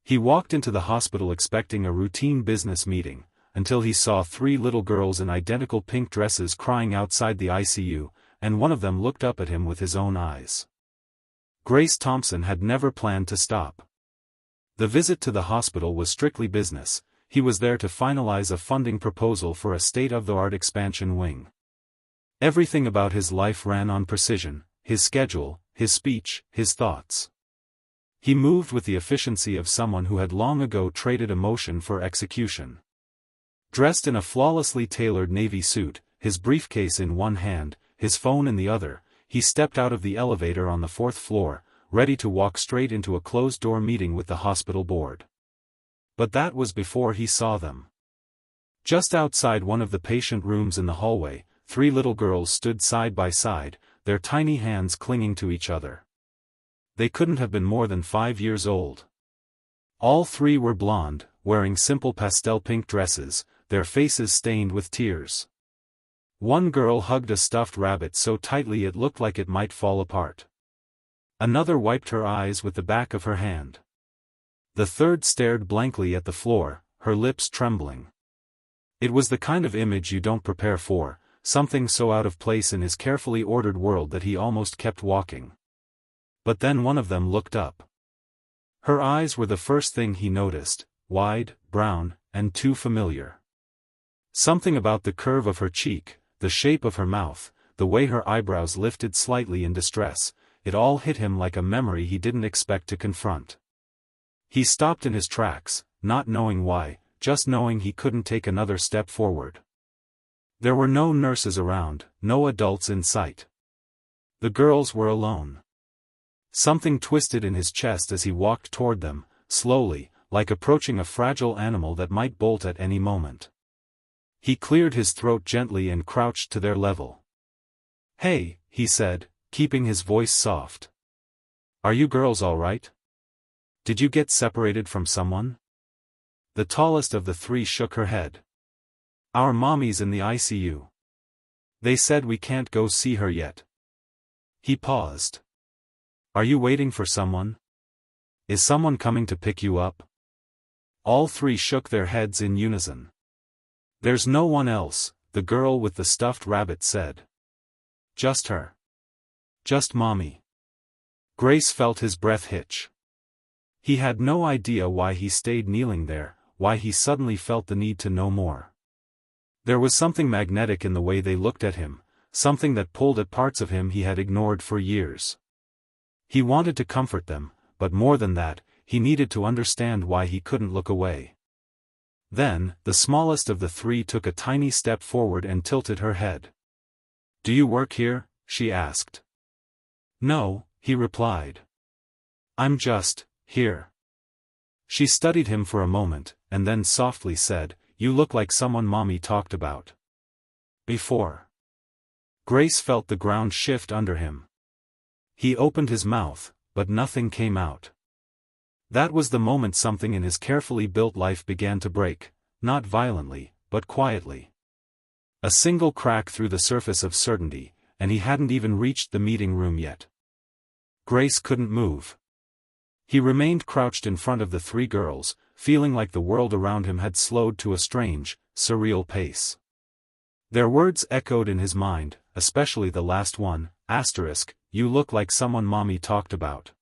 He walked into the hospital expecting a routine business meeting, until he saw 3 little girls in identical pink dresses crying outside the ICU, and one of them looked up at him with his own eyes. Grace Thompson had never planned to stop. The visit to the hospital was strictly business. He was there to finalize a funding proposal for a state-of-the-art expansion wing. Everything about his life ran on precision: his schedule, his speech, his thoughts. He moved with the efficiency of someone who had long ago traded emotion for execution. Dressed in a flawlessly tailored navy suit, his briefcase in one hand, his phone in the other, he stepped out of the elevator on the 4th floor, ready to walk straight into a closed-door meeting with the hospital board. But that was before he saw them. Just outside one of the patient rooms in the hallway, 3 little girls stood side by side, their tiny hands clinging to each other. They couldn't have been more than 5 years old. All 3 were blonde, wearing simple pastel pink dresses, their faces stained with tears. One girl hugged a stuffed rabbit so tightly it looked like it might fall apart. Another wiped her eyes with the back of her hand. The 3rd stared blankly at the floor, her lips trembling. It was the kind of image you don't prepare for, something so out of place in his carefully ordered world that he almost kept walking. But then one of them looked up. Her eyes were the first thing he noticed, wide, brown, and too familiar. Something about the curve of her cheek, the shape of her mouth, the way her eyebrows lifted slightly in distress, it all hit him like a memory he didn't expect to confront. He stopped in his tracks, not knowing why, just knowing he couldn't take another step forward. There were no nurses around, no adults in sight. The girls were alone. Something twisted in his chest as he walked toward them, slowly, like approaching a fragile animal that might bolt at any moment. He cleared his throat gently and crouched to their level. "Hey," he said, keeping his voice soft. "Are you girls all right? Did you get separated from someone?" The tallest of the 3 shook her head. "Our mommy's in the ICU. They said we can't go see her yet." He paused. "Are you waiting for someone? Is someone coming to pick you up?" All 3 shook their heads in unison. "There's no one else," the girl with the stuffed rabbit said. "Just her. Just mommy." Grace felt his breath hitch. He had no idea why he stayed kneeling there, why he suddenly felt the need to know more. There was something magnetic in the way they looked at him, something that pulled at parts of him he had ignored for years. He wanted to comfort them, but more than that, he needed to understand why he couldn't look away. Then, the smallest of the 3 took a tiny step forward and tilted her head. "Do you work here?" she asked. "No," he replied. "I'm just here." She studied him for a moment, and then softly said, "You look like someone mommy talked about before." Grace felt the ground shift under him. He opened his mouth, but nothing came out. That was the moment something in his carefully built life began to break, not violently, but quietly. A single crack through the surface of certainty, and he hadn't even reached the meeting room yet. Grace couldn't move. He remained crouched in front of the 3 girls, feeling like the world around him had slowed to a strange, surreal pace. Their words echoed in his mind, especially the last one, "You look like someone mommy talked about."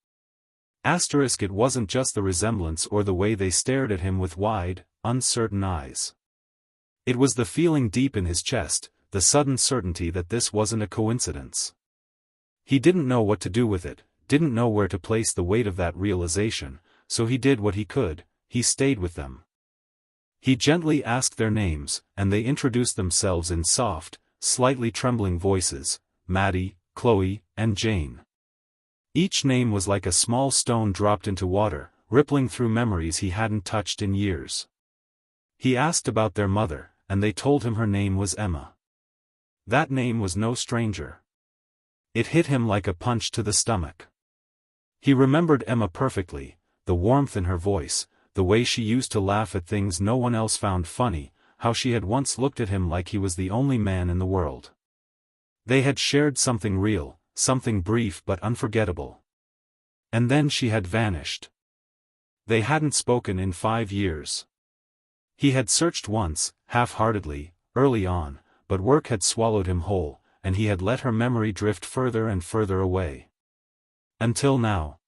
It wasn't just the resemblance or the way they stared at him with wide, uncertain eyes. It was the feeling deep in his chest, the sudden certainty that this wasn't a coincidence. He didn't know what to do with it, didn't know where to place the weight of that realization, so he did what he could, he stayed with them. He gently asked their names, and they introduced themselves in soft, slightly trembling voices: Maddie, Chloe, and Jane. Each name was like a small stone dropped into water, rippling through memories he hadn't touched in years. He asked about their mother, and they told him her name was Emma. That name was no stranger. It hit him like a punch to the stomach. He remembered Emma perfectly, the warmth in her voice, the way she used to laugh at things no one else found funny, how she had once looked at him like he was the only man in the world. They had shared something real, something brief but unforgettable. And then she had vanished. They hadn't spoken in 5 years. He had searched once, half-heartedly, early on, but work had swallowed him whole, and he had let her memory drift further and further away. Until now.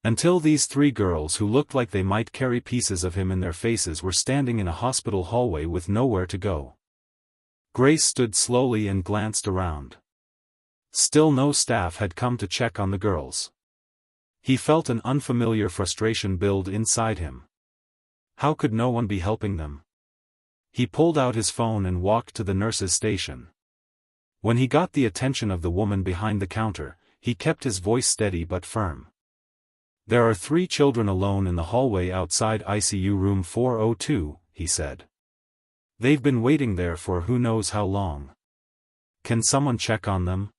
Until these 3 girls who looked like they might carry pieces of him in their faces were standing in a hospital hallway with nowhere to go. Grace stood slowly and glanced around. Still no staff had come to check on the girls. He felt an unfamiliar frustration build inside him. How could no one be helping them? He pulled out his phone and walked to the nurse's station. When he got the attention of the woman behind the counter, he kept his voice steady but firm. "There are 3 children alone in the hallway outside ICU room 402, he said. "They've been waiting there for who knows how long. Can someone check on them?"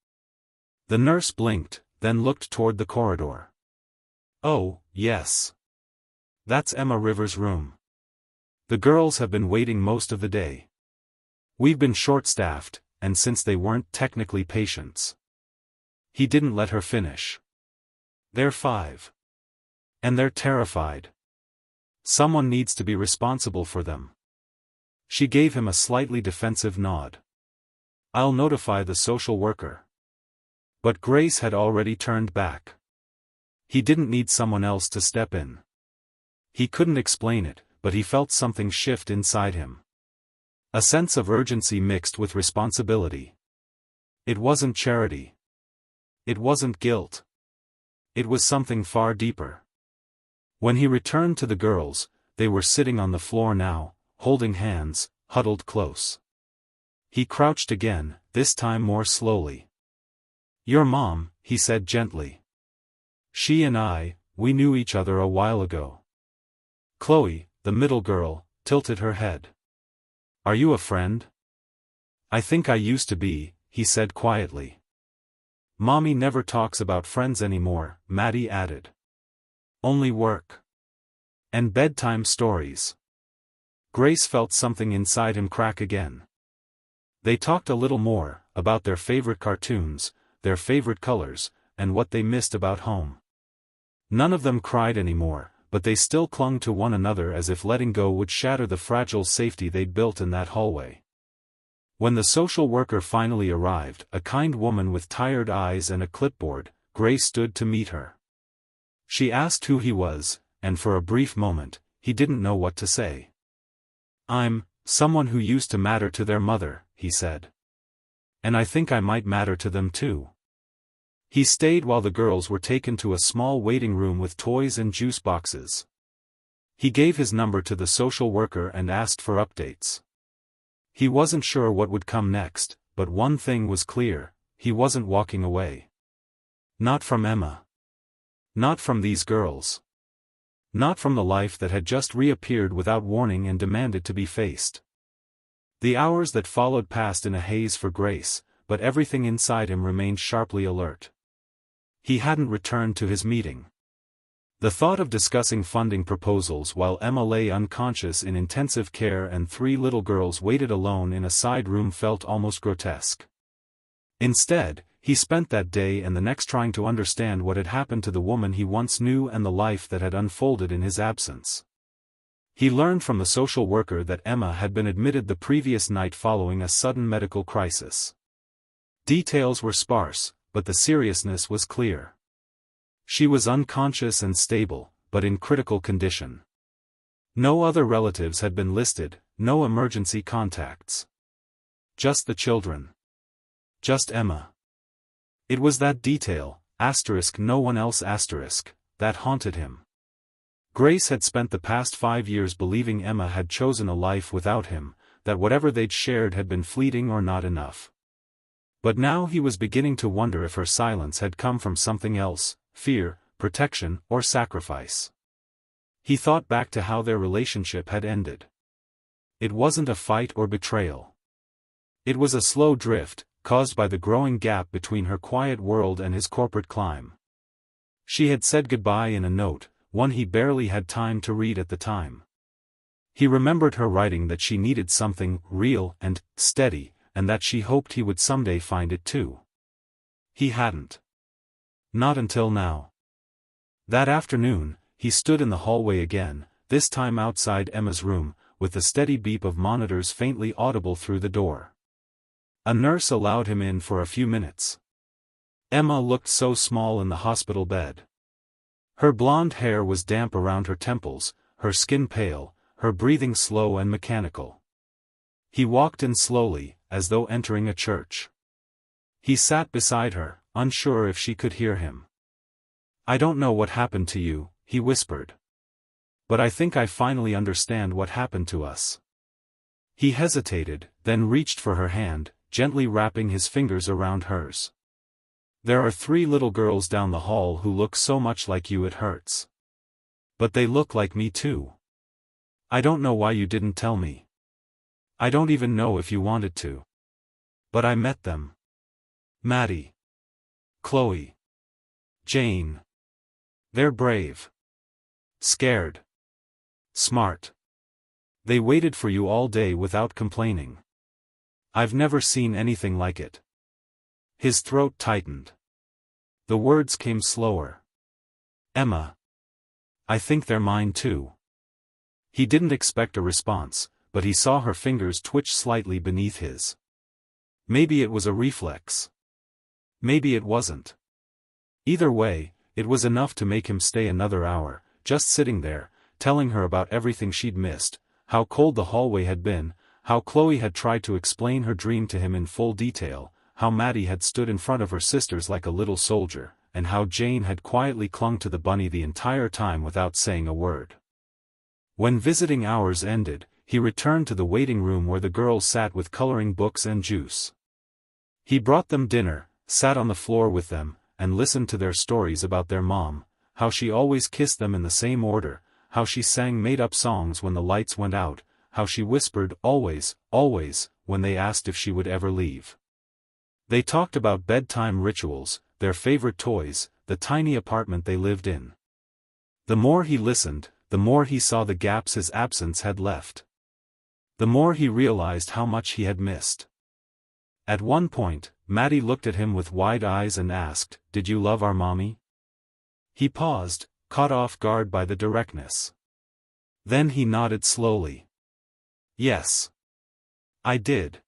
The nurse blinked, then looked toward the corridor. "Oh, yes. That's Emma Rivers' room. The girls have been waiting most of the day. We've been short-staffed, and since they weren't technically patients." He didn't let her finish. "They're 5. And they're terrified. Someone needs to be responsible for them." She gave him a slightly defensive nod. "I'll notify the social worker." But Grace had already turned back. He didn't need someone else to step in. He couldn't explain it, but he felt something shift inside him. A sense of urgency mixed with responsibility. It wasn't charity. It wasn't guilt. It was something far deeper. When he returned to the girls, they were sitting on the floor now, holding hands, huddled close. He crouched again, this time more slowly. "Your mom," he said gently. "She and we knew each other a while ago." Chloe, the middle girl, tilted her head. "Are you a friend?" "I think I used to be," he said quietly. "Mommy never talks about friends anymore," Maddie added. "Only work. And bedtime stories." Grace felt something inside him crack again. They talked a little more, about their favorite cartoons, their favorite colors, and what they missed about home. None of them cried anymore, but they still clung to one another as if letting go would shatter the fragile safety they'd built in that hallway. When the social worker finally arrived, a kind woman with tired eyes and a clipboard, Grace stood to meet her. She asked who he was, and for a brief moment, he didn't know what to say. "I'm someone who used to matter to their mother," he said. "And I think I might matter to them too." He stayed while the girls were taken to a small waiting room with toys and juice boxes. He gave his number to the social worker and asked for updates. He wasn't sure what would come next, but one thing was clear: he wasn't walking away. Not from Emma. Not from these girls. Not from the life that had just reappeared without warning and demanded to be faced. The hours that followed passed in a haze for Grace, but everything inside him remained sharply alert. He hadn't returned to his meeting. The thought of discussing funding proposals while Emma lay unconscious in intensive care and 3 little girls waited alone in a side room felt almost grotesque. Instead, he spent that day and the next trying to understand what had happened to the woman he once knew and the life that had unfolded in his absence. He learned from the social worker that Emma had been admitted the previous night following a sudden medical crisis. Details were sparse, but the seriousness was clear. She was unconscious and stable, but in critical condition. No other relatives had been listed, no emergency contacts. Just the children. Just Emma. It was that detail, no one else, that haunted him. Grace had spent the past 5 years believing Emma had chosen a life without him, that whatever they'd shared had been fleeting or not enough. But now he was beginning to wonder if her silence had come from something else: fear, protection, or sacrifice. He thought back to how their relationship had ended. It wasn't a fight or betrayal. It was a slow drift, caused by the growing gap between her quiet world and his corporate climb. She had said goodbye in a note, one he barely had time to read at the time. He remembered her writing that she needed something real and steady, and that she hoped he would someday find it too. He hadn't. Not until now. That afternoon, he stood in the hallway again, this time outside Emma's room, with the steady beep of monitors faintly audible through the door. A nurse allowed him in for a few minutes. Emma looked so small in the hospital bed. Her blonde hair was damp around her temples, her skin pale, her breathing slow and mechanical. He walked in slowly, as though entering a church. He sat beside her, unsure if she could hear him. "I don't know what happened to you," he whispered. "But I think I finally understand what happened to us." He hesitated, then reached for her hand, gently wrapping his fingers around hers. "There are 3 little girls down the hall who look so much like you it hurts. But they look like me too. I don't know why you didn't tell me. I don't even know if you wanted to. But I met them. Maddie. Chloe. Jane. They're brave. Scared. Smart. They waited for you all day without complaining. I've never seen anything like it." His throat tightened. The words came slower. "Emma. I think they're mine too." He didn't expect a response, but he saw her fingers twitch slightly beneath his. Maybe it was a reflex. Maybe it wasn't. Either way, it was enough to make him stay another hour, just sitting there, telling her about everything she'd missed, how cold the hallway had been, how Chloe had tried to explain her dream to him in full detail, how Maddie had stood in front of her sisters like a little soldier, and how Jane had quietly clung to the bunny the entire time without saying a word. When visiting hours ended, he returned to the waiting room where the girls sat with coloring books and juice. He brought them dinner, sat on the floor with them, and listened to their stories about their mom, how she always kissed them in the same order, how she sang made-up songs when the lights went out, how she whispered always, always, when they asked if she would ever leave. They talked about bedtime rituals, their favorite toys, the tiny apartment they lived in. The more he listened, the more he saw the gaps his absence had left. The more he realized how much he had missed. At one point, Maddie looked at him with wide eyes and asked, "Did you love our mommy?" He paused, caught off guard by the directness. Then he nodded slowly. "Yes. I did.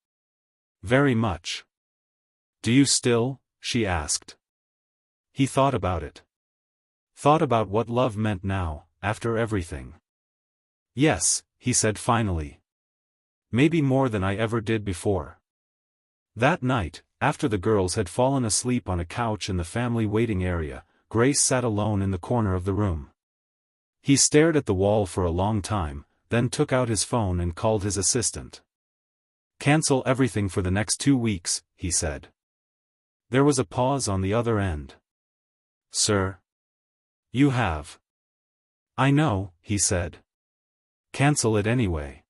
Very much." "Do you still?" she asked. He thought about it. Thought about what love meant now, after everything. "Yes," he said finally. "Maybe more than I ever did before." That night, after the girls had fallen asleep on a couch in the family waiting area, Grace sat alone in the corner of the room. He stared at the wall for a long time, then took out his phone and called his assistant. "Cancel everything for the next 2 weeks," he said. There was a pause on the other end. "Sir? You have." "I know," he said. "Cancel it anyway."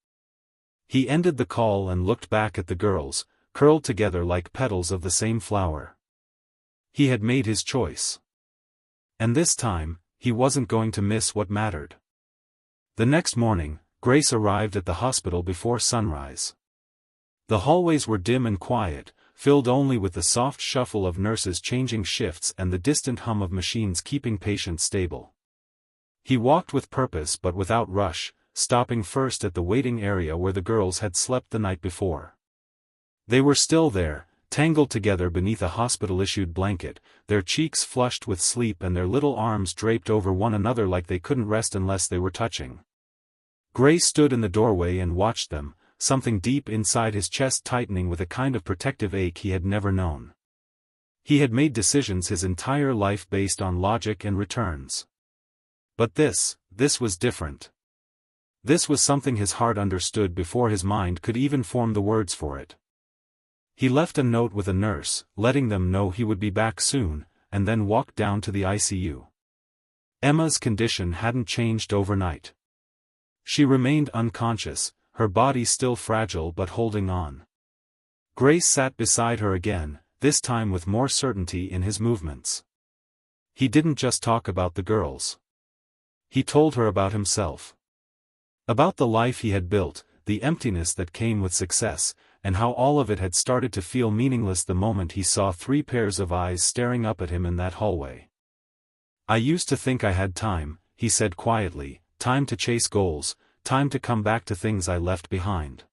He ended the call and looked back at the girls, curled together like petals of the same flower. He had made his choice. And this time, he wasn't going to miss what mattered. The next morning, Grace arrived at the hospital before sunrise. The hallways were dim and quiet, filled only with the soft shuffle of nurses changing shifts and the distant hum of machines keeping patients stable. He walked with purpose but without rush, stopping first at the waiting area where the girls had slept the night before. They were still there, tangled together beneath a hospital-issued blanket, their cheeks flushed with sleep and their little arms draped over one another like they couldn't rest unless they were touching. Grace stood in the doorway and watched them, something deep inside his chest tightening with a kind of protective ache he had never known. He had made decisions his entire life based on logic and returns. But this was different. This was something his heart understood before his mind could even form the words for it. He left a note with a nurse, letting them know he would be back soon, and then walked down to the ICU. Emma's condition hadn't changed overnight. She remained unconscious, her body still fragile but holding on. Grace sat beside her again, this time with more certainty in his movements. He didn't just talk about the girls. He told her about himself. About the life he had built, the emptiness that came with success, and how all of it had started to feel meaningless the moment he saw 3 pairs of eyes staring up at him in that hallway. "I used to think I had time," he said quietly, time to chase goals, time to come back to things I left behind.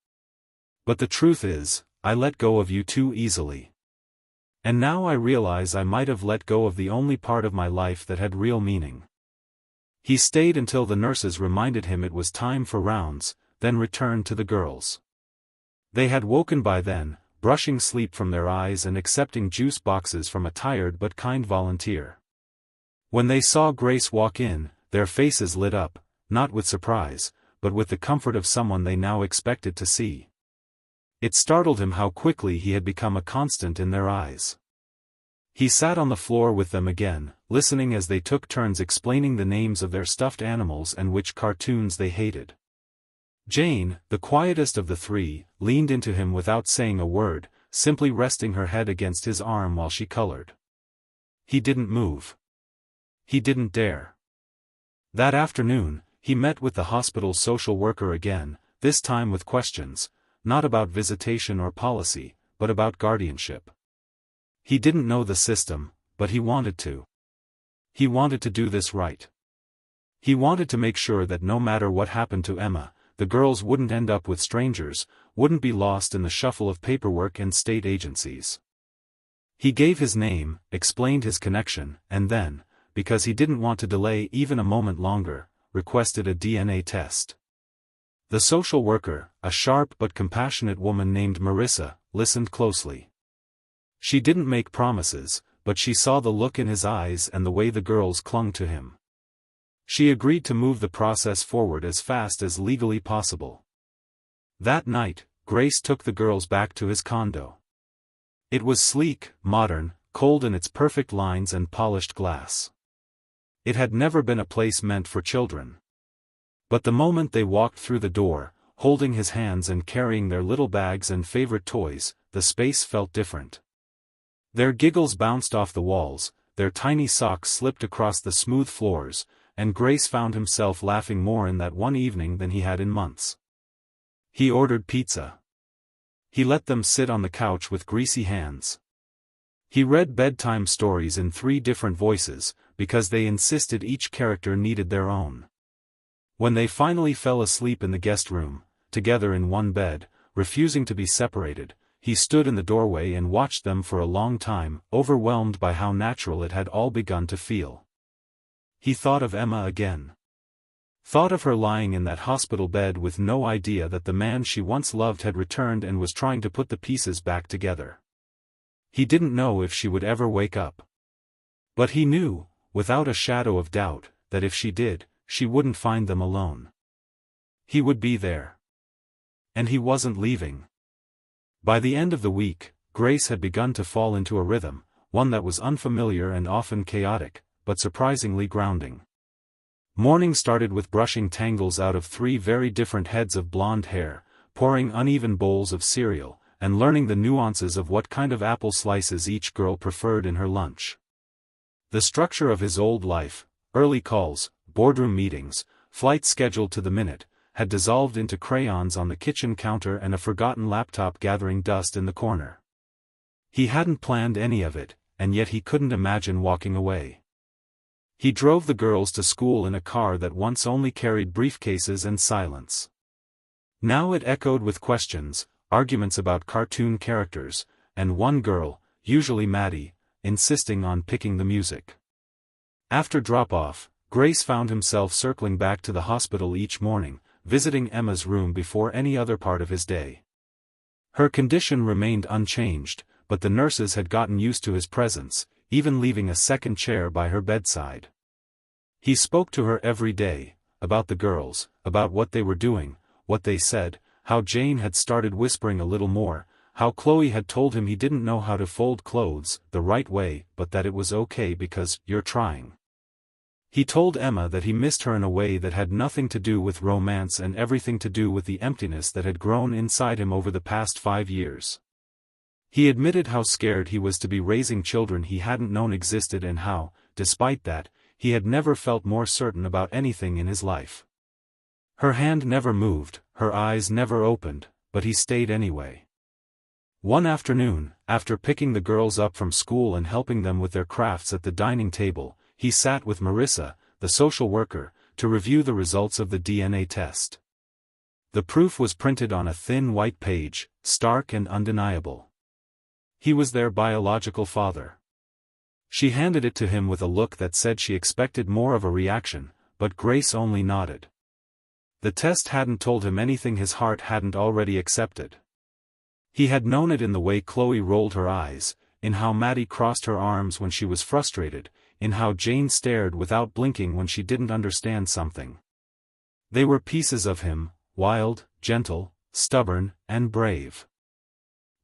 But the truth is, I let go of you too easily. And now I realize I might have let go of the only part of my life that had real meaning. He stayed until the nurses reminded him it was time for rounds, then returned to the girls. They had woken by then, brushing sleep from their eyes and accepting juice boxes from a tired but kind volunteer. When they saw Grace walk in, their faces lit up, not with surprise, but with the comfort of someone they now expected to see. It startled him how quickly he had become a constant in their eyes. He sat on the floor with them again, listening as they took turns explaining the names of their stuffed animals and which cartoons they hated. Jane, the quietest of the three, leaned into him without saying a word, simply resting her head against his arm while she colored. He didn't move. He didn't dare. That afternoon, he met with the hospital's social worker again, this time with questions, not about visitation or policy, but about guardianship. He didn't know the system, but he wanted to. He wanted to do this right. He wanted to make sure that no matter what happened to Emma, the girls wouldn't end up with strangers, wouldn't be lost in the shuffle of paperwork and state agencies. He gave his name, explained his connection, and then, because he didn't want to delay even a moment longer, requested a DNA test. The social worker, a sharp but compassionate woman named Marissa, listened closely. She didn't make promises, but she saw the look in his eyes and the way the girls clung to him. She agreed to move the process forward as fast as legally possible. That night, Grace took the girls back to his condo. It was sleek, modern, cold in its perfect lines and polished glass. It had never been a place meant for children. But the moment they walked through the door, holding his hands and carrying their little bags and favorite toys, the space felt different. Their giggles bounced off the walls, their tiny socks slipped across the smooth floors, and Grace found himself laughing more in that one evening than he had in months. He ordered pizza. He let them sit on the couch with greasy hands. He read bedtime stories in 3 different voices, because they insisted each character needed their own. When they finally fell asleep in the guest room, together in one bed, refusing to be separated, he stood in the doorway and watched them for a long time, overwhelmed by how natural it had all begun to feel. He thought of Emma again. Thought of her lying in that hospital bed with no idea that the man she once loved had returned and was trying to put the pieces back together. He didn't know if she would ever wake up. But he knew, without a shadow of doubt, that if she did, she wouldn't find them alone. He would be there. And he wasn't leaving. By the end of the week, Grace had begun to fall into a rhythm, one that was unfamiliar and often chaotic, but surprisingly grounding. Morning started with brushing tangles out of 3 very different heads of blonde hair, pouring uneven bowls of cereal, and learning the nuances of what kind of apple slices each girl preferred in her lunch. The structure of his old life, early calls, boardroom meetings, flights scheduled to the minute, had dissolved into crayons on the kitchen counter and a forgotten laptop gathering dust in the corner. He hadn't planned any of it, and yet he couldn't imagine walking away. He drove the girls to school in a car that once only carried briefcases and silence. Now it echoed with questions, arguments about cartoon characters, and one girl, usually Maddie, insisting on picking the music. After drop-off, Grace found himself circling back to the hospital each morning, visiting Emma's room before any other part of his day. Her condition remained unchanged, but the nurses had gotten used to his presence, even leaving a second chair by her bedside. He spoke to her every day, about the girls, about what they were doing, what they said, how Jane had started whispering a little more, how Chloe had told him he didn't know how to fold clothes the right way but that it was okay because you're trying. He told Emma that he missed her in a way that had nothing to do with romance and everything to do with the emptiness that had grown inside him over the past 5 years. He admitted how scared he was to be raising children he hadn't known existed and how, despite that, he had never felt more certain about anything in his life. Her hand never moved, her eyes never opened, but he stayed anyway. One afternoon, after picking the girls up from school and helping them with their crafts at the dining table, he sat with Marissa, the social worker, to review the results of the DNA test. The proof was printed on a thin white page, stark and undeniable. He was their biological father. She handed it to him with a look that said she expected more of a reaction, but Grace only nodded. The test hadn't told him anything his heart hadn't already accepted. He had known it in the way Chloe rolled her eyes, in how Maddie crossed her arms when she was frustrated, in how Jane stared without blinking when she didn't understand something. They were pieces of him, wild, gentle, stubborn, and brave.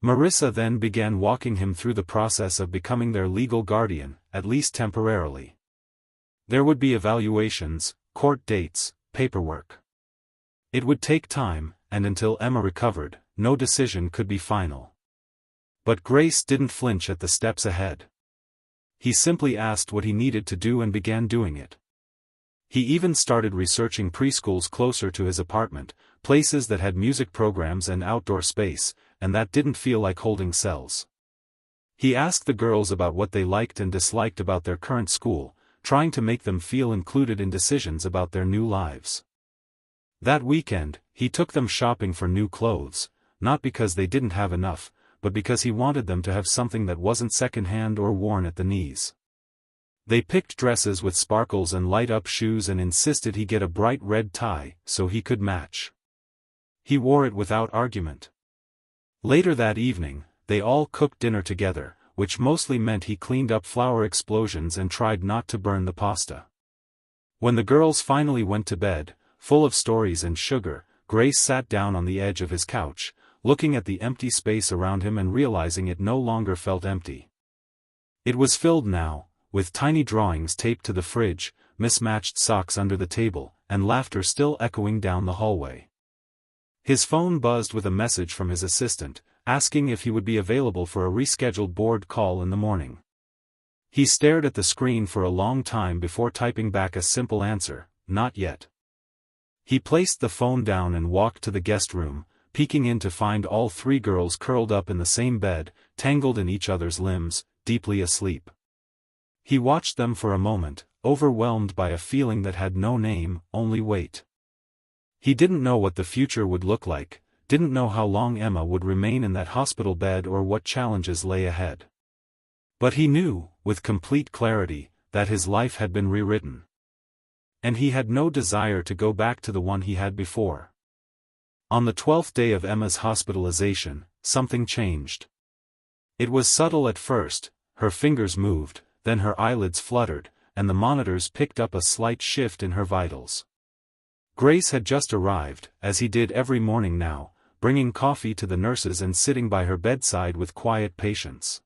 Marissa then began walking him through the process of becoming their legal guardian, at least temporarily. There would be evaluations, court dates, paperwork. It would take time, and until Emma recovered, no decision could be final. But Grace didn't flinch at the steps ahead. He simply asked what he needed to do and began doing it. He even started researching preschools closer to his apartment, places that had music programs and outdoor space, and that didn't feel like holding cells. He asked the girls about what they liked and disliked about their current school, trying to make them feel included in decisions about their new lives. That weekend, he took them shopping for new clothes, not because they didn't have enough, but because he wanted them to have something that wasn't secondhand or worn at the knees. They picked dresses with sparkles and light-up shoes and insisted he get a bright red tie, so he could match. He wore it without argument. Later that evening, they all cooked dinner together, which mostly meant he cleaned up flour explosions and tried not to burn the pasta. When the girls finally went to bed, full of stories and sugar, Grace sat down on the edge of his couch, looking at the empty space around him and realizing it no longer felt empty. It was filled now, with tiny drawings taped to the fridge, mismatched socks under the table, and laughter still echoing down the hallway. His phone buzzed with a message from his assistant, asking if he would be available for a rescheduled board call in the morning. He stared at the screen for a long time before typing back a simple answer, "Not yet." He placed the phone down and walked to the guest room, peeking in to find all three girls curled up in the same bed, tangled in each other's limbs, deeply asleep. He watched them for a moment, overwhelmed by a feeling that had no name, only weight. He didn't know what the future would look like, didn't know how long Emma would remain in that hospital bed or what challenges lay ahead. But he knew, with complete clarity, that his life had been rewritten. And he had no desire to go back to the one he had before. On the 12th day of Emma's hospitalization, something changed. It was subtle at first, her fingers moved, then her eyelids fluttered, and the monitors picked up a slight shift in her vitals. Grace had just arrived, as he did every morning now, bringing coffee to the nurses and sitting by her bedside with quiet patience.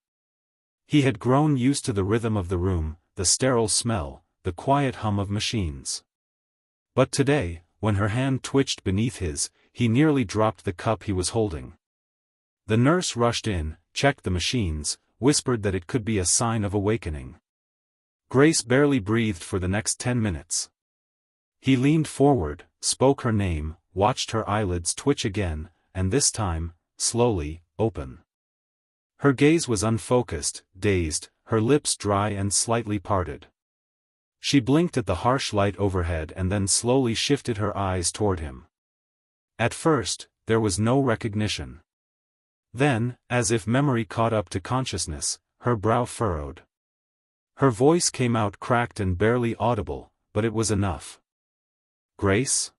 He had grown used to the rhythm of the room, the sterile smell, the quiet hum of machines. But today, when her hand twitched beneath his, he nearly dropped the cup he was holding. The nurse rushed in, checked the machines, whispered that it could be a sign of awakening. Grace barely breathed for the next 10 minutes. He leaned forward, spoke her name, watched her eyelids twitch again, and this time, slowly, open. Her gaze was unfocused, dazed, her lips dry and slightly parted. She blinked at the harsh light overhead and then slowly shifted her eyes toward him. At first, there was no recognition. Then, as if memory caught up to consciousness, her brow furrowed. Her voice came out cracked and barely audible, but it was enough. "Grace?"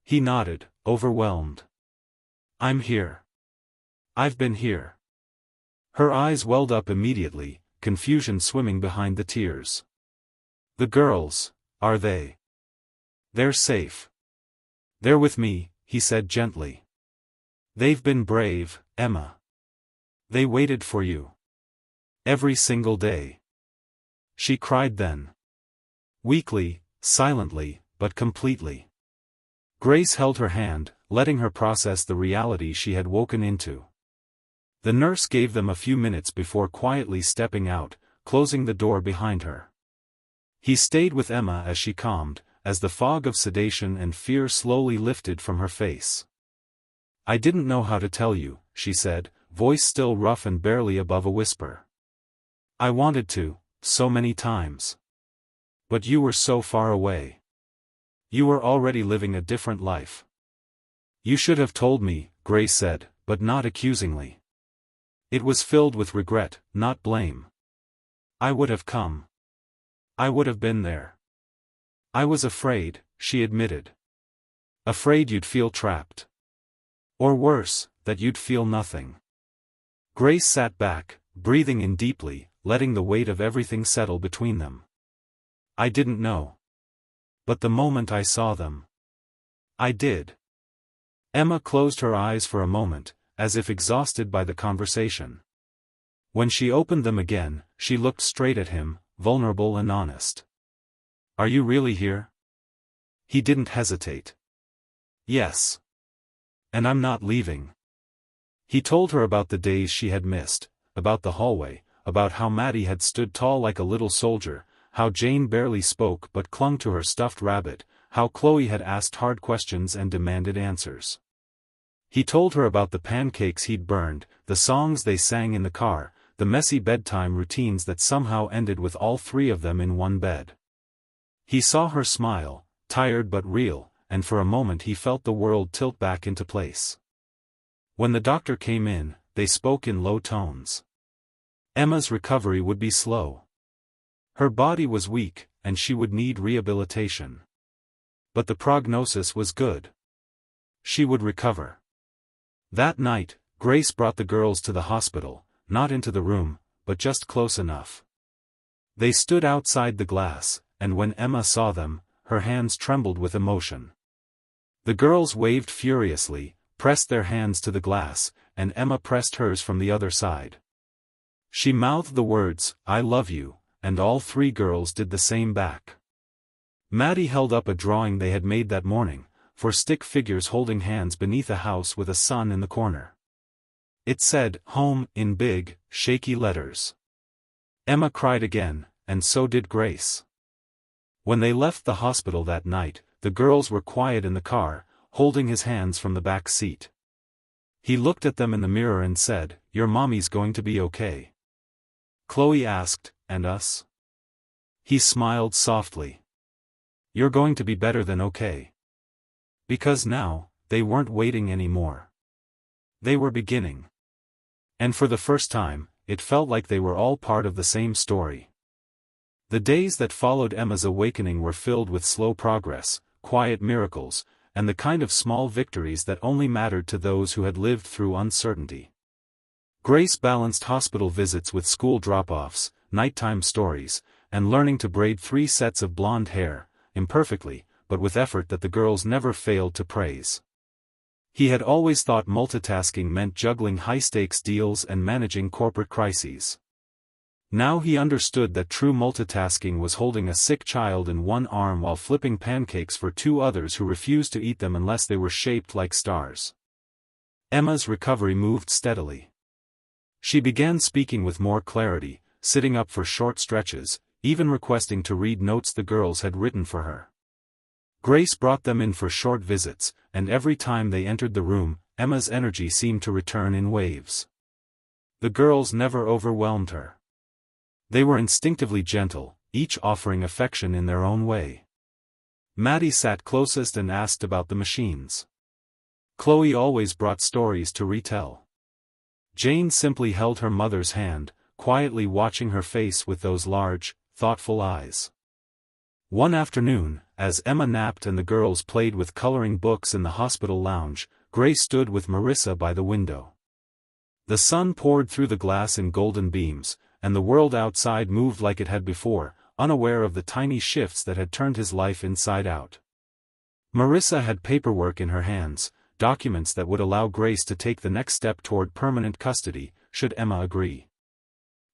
He nodded, overwhelmed. "I'm here. I've been here." Her eyes welled up immediately, confusion swimming behind the tears. "The girls, are they?" "They're safe. They're with me," he said gently. "They've been brave, Emma. They waited for you. Every single day." She cried then. Weakly, silently, but completely. Grace held her hand, letting her process the reality she had woken into. The nurse gave them a few minutes before quietly stepping out, closing the door behind her. He stayed with Emma as she calmed, as the fog of sedation and fear slowly lifted from her face. "I didn't know how to tell you," she said, voice still rough and barely above a whisper. "I wanted to, so many times. But you were so far away. You were already living a different life. You should have told me, Grace said, but not accusingly. It was filled with regret, not blame. I would have come. I would have been there. I was afraid, she admitted. Afraid you'd feel trapped. Or worse, that you'd feel nothing. Grace sat back, breathing in deeply, letting the weight of everything settle between them. I didn't know. But the moment I saw them, I did. Emma closed her eyes for a moment, as if exhausted by the conversation. When she opened them again, she looked straight at him, vulnerable and honest. Are you really here? He didn't hesitate. Yes. And I'm not leaving. He told her about the days she had missed, about the hallway, about how Maddie had stood tall like a little soldier, how Jane barely spoke but clung to her stuffed rabbit, how Chloe had asked hard questions and demanded answers. He told her about the pancakes he'd burned, the songs they sang in the car, the messy bedtime routines that somehow ended with all three of them in one bed. He saw her smile, tired but real, and for a moment he felt the world tilt back into place. When the doctor came in, they spoke in low tones. Emma's recovery would be slow. Her body was weak, and she would need rehabilitation. But the prognosis was good. She would recover. That night, Grace brought the girls to the hospital, not into the room, but just close enough. They stood outside the glass, and when Emma saw them, her hands trembled with emotion. The girls waved furiously, pressed their hands to the glass, and Emma pressed hers from the other side. She mouthed the words, "I love you," and all three girls did the same back. Maddie held up a drawing they had made that morning, for stick figures holding hands beneath a house with a sun in the corner. It said, "Home," in big, shaky letters. Emma cried again, and so did Grace. When they left the hospital that night, the girls were quiet in the car, holding his hands from the back seat. He looked at them in the mirror and said, "Your mommy's going to be okay?" Chloe asked, "And us?" He smiled softly. "You're going to be better than okay." Because now, they weren't waiting anymore. They were beginning. And for the first time, it felt like they were all part of the same story. The days that followed Emma's awakening were filled with slow progress, quiet miracles, and the kind of small victories that only mattered to those who had lived through uncertainty. Grace balanced hospital visits with school drop-offs, nighttime stories, and learning to braid 3 sets of blonde hair, imperfectly, but with effort that the girls never failed to praise. He had always thought multitasking meant juggling high-stakes deals and managing corporate crises. Now he understood that true multitasking was holding a sick child in one arm while flipping pancakes for 2 others who refused to eat them unless they were shaped like stars. Emma's recovery moved steadily. She began speaking with more clarity, sitting up for short stretches, even requesting to read notes the girls had written for her. Grace brought them in for short visits, and every time they entered the room, Emma's energy seemed to return in waves. The girls never overwhelmed her. They were instinctively gentle, each offering affection in their own way. Maddie sat closest and asked about the machines. Chloe always brought stories to retell. Jane simply held her mother's hand, quietly watching her face with those large, thoughtful eyes. One afternoon, as Emma napped and the girls played with coloring books in the hospital lounge, Grace stood with Marissa by the window. The sun poured through the glass in golden beams, and the world outside moved like it had before, unaware of the tiny shifts that had turned his life inside out. Marissa had paperwork in her hands, documents that would allow Grace to take the next step toward permanent custody, should Emma agree.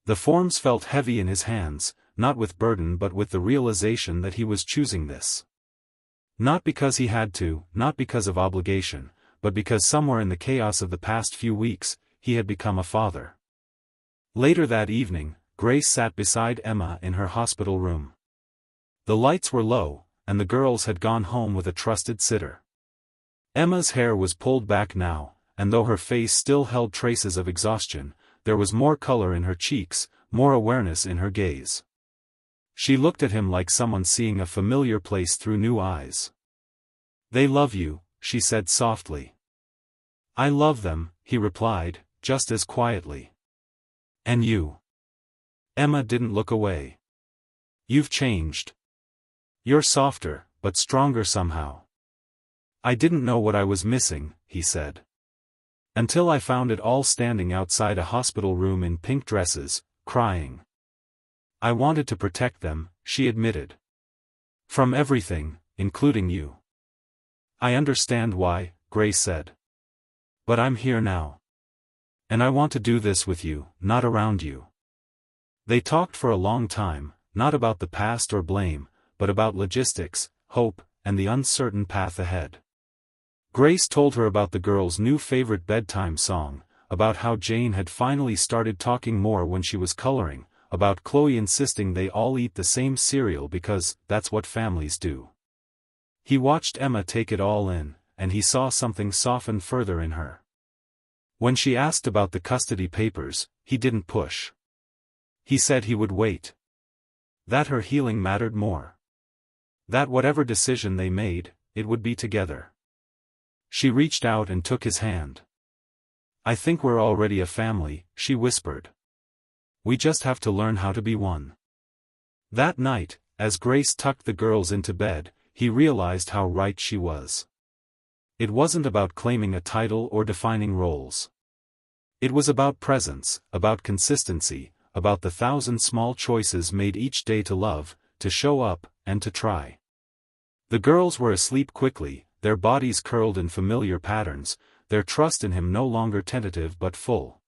The forms felt heavy in his hands, not with burden but with the realization that he was choosing this. Not because he had to, not because of obligation, but because somewhere in the chaos of the past few weeks, he had become a father. Later that evening, Grace sat beside Emma in her hospital room. The lights were low, and the girls had gone home with a trusted sitter. Emma's hair was pulled back now, and though her face still held traces of exhaustion, there was more color in her cheeks, more awareness in her gaze. She looked at him like someone seeing a familiar place through new eyes. They love you, she said softly. I love them, he replied, just as quietly. And you? Emma didn't look away. You've changed. You're softer, but stronger somehow. I didn't know what I was missing, he said. Until I found it all standing outside a hospital room in pink dresses, crying. I wanted to protect them, she admitted. From everything, including you. I understand why, Grace said. But I'm here now. And I want to do this with you, not around you. They talked for a long time, not about the past or blame, but about logistics, hope, and the uncertain path ahead. Grace told her about the girl's new favorite bedtime song, about how Jane had finally started talking more when she was coloring, about Chloe insisting they all eat the same cereal because that's what families do. He watched Emma take it all in, and he saw something soften further in her. When she asked about the custody papers, he didn't push. He said he would wait. That her healing mattered more. That whatever decision they made, it would be together. She reached out and took his hand. I think we're already a family, she whispered. We just have to learn how to be one. That night, as Grace tucked the girls into bed, he realized how right she was. It wasn't about claiming a title or defining roles. It was about presence, about consistency, about the 1,000 small choices made each day to love, to show up, and to try. The girls were asleep quickly, their bodies curled in familiar patterns, their trust in him no longer tentative but full.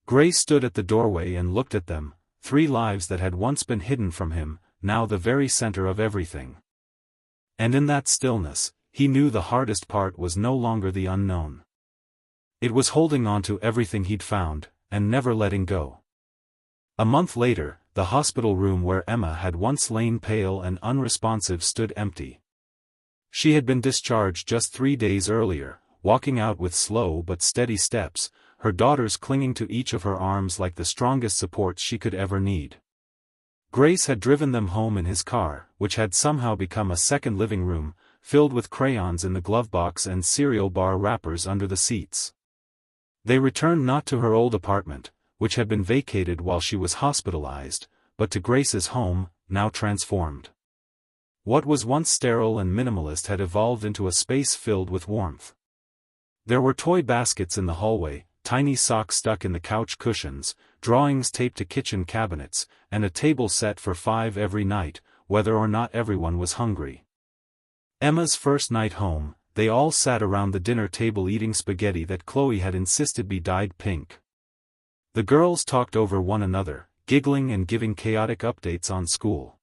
Grace stood at the doorway and looked at them, 3 lives that had once been hidden from him, now the very center of everything. And in that stillness, he knew the hardest part was no longer the unknown. It was holding on to everything he'd found, and never letting go. A month later, the hospital room where Emma had once lain pale and unresponsive stood empty. She had been discharged just 3 days earlier, walking out with slow but steady steps, her daughters clinging to each of her arms like the strongest supports she could ever need. Grace had driven them home in his car, which had somehow become a second living room, filled with crayons in the glove box and cereal bar wrappers under the seats. They returned not to her old apartment, which had been vacated while she was hospitalized, but to Grace's home, now transformed. What was once sterile and minimalist had evolved into a space filled with warmth. There were toy baskets in the hallway, tiny socks stuck in the couch cushions, drawings taped to kitchen cabinets, and a table set for 5 every night, whether or not everyone was hungry. Emma's first night home, they all sat around the dinner table eating spaghetti that Chloe had insisted be dyed pink. The girls talked over one another, giggling and giving chaotic updates on school.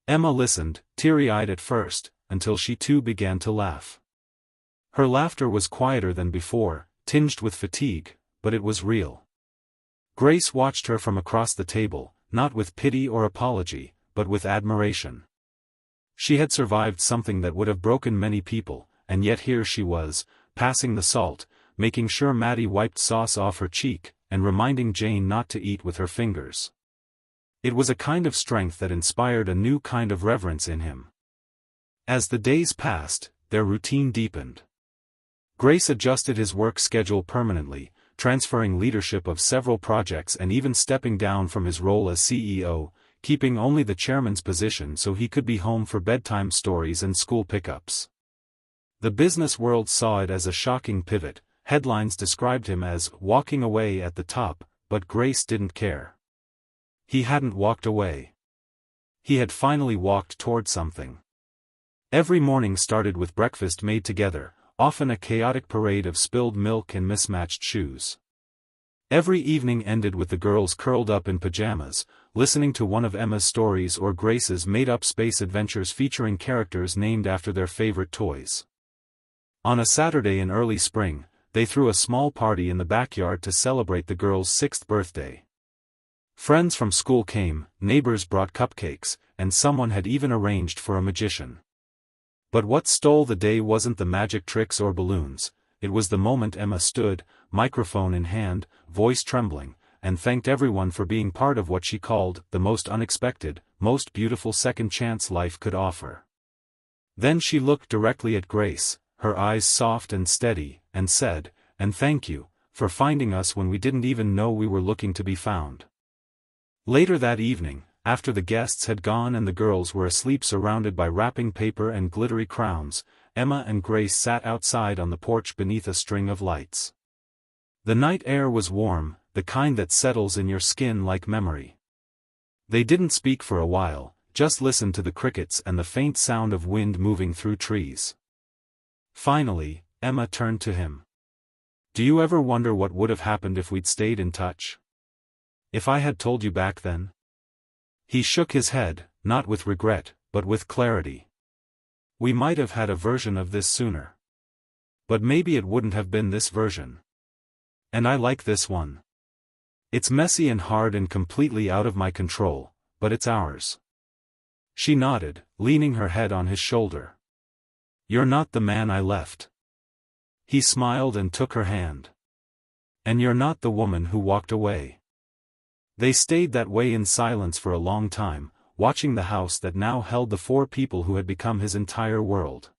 Emma listened, teary-eyed at first, until she too began to laugh. Her laughter was quieter than before, tinged with fatigue, but it was real. Grace watched her from across the table, not with pity or apology, but with admiration. She had survived something that would have broken many people, and yet here she was, passing the salt, making sure Maddie wiped sauce off her cheek, and reminding Jane not to eat with her fingers. It was a kind of strength that inspired a new kind of reverence in him. As the days passed, their routine deepened. Grace adjusted his work schedule permanently, transferring leadership of several projects and even stepping down from his role as CEO, keeping only the chairman's position so he could be home for bedtime stories and school pickups. The business world saw it as a shocking pivot. Headlines described him as walking away at the top, but Grace didn't care. He hadn't walked away. He had finally walked toward something. Every morning started with breakfast made together, often a chaotic parade of spilled milk and mismatched shoes. Every evening ended with the girls curled up in pajamas, listening to one of Emma's stories or Grace's made-up space adventures featuring characters named after their favorite toys. On a Saturday in early spring, they threw a small party in the backyard to celebrate the girls' 6th birthday. Friends from school came, neighbors brought cupcakes, and someone had even arranged for a magician. But what stole the day wasn't the magic tricks or balloons, it was the moment Emma stood, microphone in hand, voice trembling, and thanked everyone for being part of what she called the most unexpected, most beautiful second chance life could offer. Then she looked directly at Grace, her eyes soft and steady, and said, "And thank you, for finding us when we didn't even know we were looking to be found." Later that evening, after the guests had gone and the girls were asleep surrounded by wrapping paper and glittery crowns, Emma and Grace sat outside on the porch beneath a string of lights. The night air was warm, the kind that settles in your skin like memory. They didn't speak for a while, just listened to the crickets and the faint sound of wind moving through trees. Finally, Emma turned to him. "Do you ever wonder what would have happened if we'd stayed in touch? If I had told you back then?" He shook his head, not with regret, but with clarity. "We might have had a version of this sooner. But maybe it wouldn't have been this version. And I like this one. It's messy and hard and completely out of my control, but it's ours." She nodded, leaning her head on his shoulder. "You're not the man I left." He smiled and took her hand. "And you're not the woman who walked away." They stayed that way in silence for a long time, watching the house that now held the four people who had become his entire world.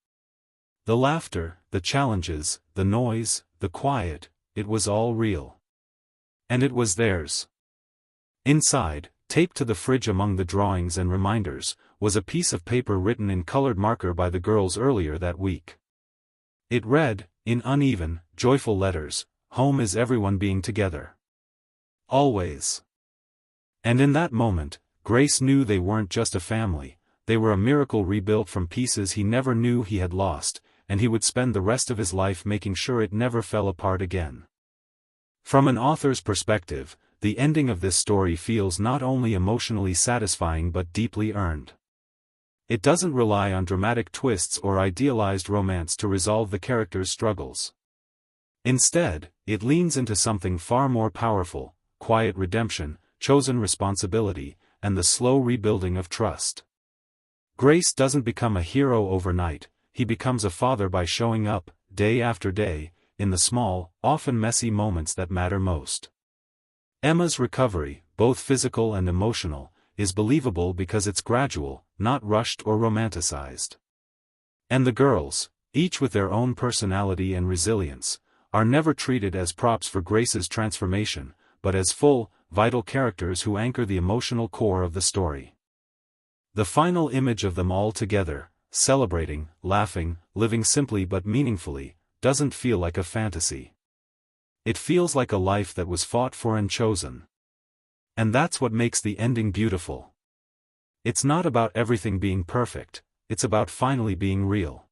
The laughter, the challenges, the noise, the quiet, it was all real. And it was theirs. Inside, taped to the fridge among the drawings and reminders, was a piece of paper written in colored marker by the girls earlier that week. It read, in uneven, joyful letters, "Home is everyone being together. Always." And in that moment, Grace knew they weren't just a family, they were a miracle rebuilt from pieces he never knew he had lost, and he would spend the rest of his life making sure it never fell apart again. From an author's perspective, the ending of this story feels not only emotionally satisfying but deeply earned. It doesn't rely on dramatic twists or idealized romance to resolve the characters' struggles. Instead, it leans into something far more powerful: quiet redemption, chosen responsibility, and the slow rebuilding of trust. Grace doesn't become a hero overnight, he becomes a father by showing up, day after day, in the small, often messy moments that matter most. Emma's recovery, both physical and emotional, is believable because it's gradual, not rushed or romanticized. And the girls, each with their own personality and resilience, are never treated as props for Grace's transformation, but as full, vital characters who anchor the emotional core of the story. The final image of them all together, celebrating, laughing, living simply but meaningfully, doesn't feel like a fantasy. It feels like a life that was fought for and chosen. And that's what makes the ending beautiful. It's not about everything being perfect, it's about finally being real.